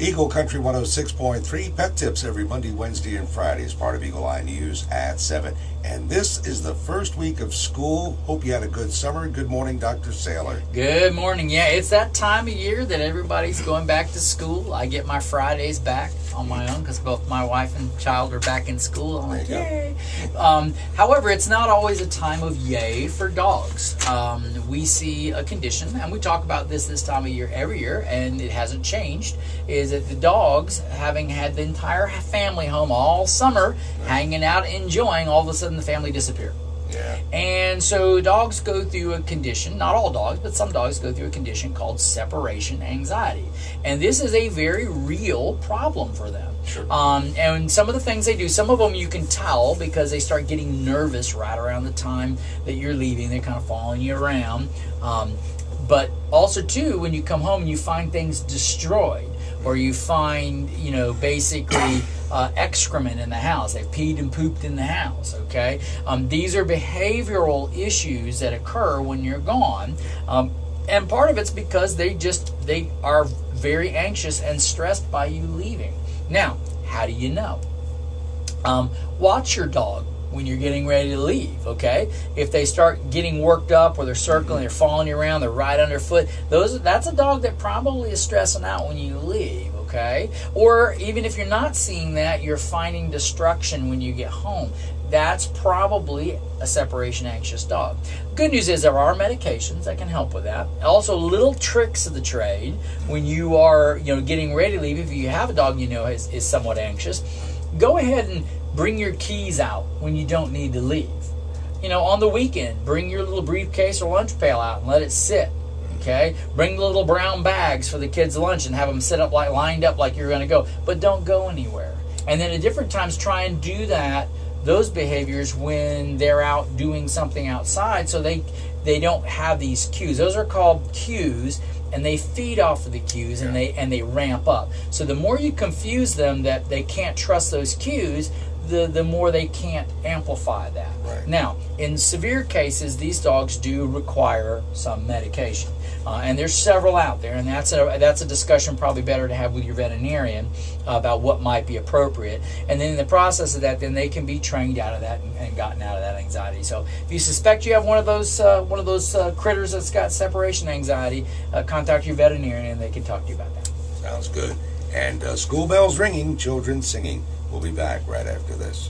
Eagle Country 106.3 Pet Tips every Monday, Wednesday, and Friday as part of Eagle Eye News at 7. And this is the first week of school. Hope you had a good summer. Good morning, Dr. Saylor. Good morning. Yeah, it's that time of year that everybody's going back to school. I get my Fridays back on my own because both my wife and child are back in school. I'm like, yay. However, it's not always a time of yay for dogs. We see a condition, and we talk about this time of year every year, and it hasn't changed, is that the dogs, having had the entire family home all summer, hanging out, enjoying, all of a sudden the family disappeared. Yeah. And so dogs go through a condition, not all dogs, but some dogs go through a condition called separation anxiety. And this is a very real problem for them. Sure. And some of the things they do, some of them you can tell because they start getting nervous right around the time that you're leaving. They're kind of following you around. But also, too, when you come home and you find things destroyed, or you find, basically excrement in the house. They've peed and pooped in the house, okay? These are behavioral issues that occur when you're gone. And part of it's because they are very anxious and stressed by you leaving. Now, how do you know? Watch your dog when you're getting ready to leave, okay? If they start getting worked up, or they're circling, they're following you around, they're right underfoot, that's a dog that probably is stressing out when you leave, okay? Or even if you're not seeing that, you're finding destruction when you get home. That's probably a separation anxious dog. Good news is there are medications that can help with that. Also, little tricks of the trade when you are, getting ready to leave. If you have a dog is somewhat anxious, go ahead and bring your keys out when you don't need to leave. On the weekend, bring your little briefcase or lunch pail out and let it sit. Okay? Bring the little brown bags for the kids' lunch and have them sit up lined up like you're going to go. But don't go anywhere. And then at different times, try and do those behaviors when they're out doing something outside, so they don't have these cues. Those are called cues, and they feed off of the cues, and they ramp up. So the more you confuse them that they can't trust those cues, the more they can't amplify that. Right. Now, in severe cases, these dogs do require some medication, and there's several out there, and that's a discussion probably better to have with your veterinarian about what might be appropriate. And then in the process of that, then they can be trained out of that and gotten out of that anxiety. So if you suspect you have one of those critters that's got separation anxiety, contact your veterinarian and they can talk to you about that. Sounds good. And school bells ringing, children singing. We'll be back right after this.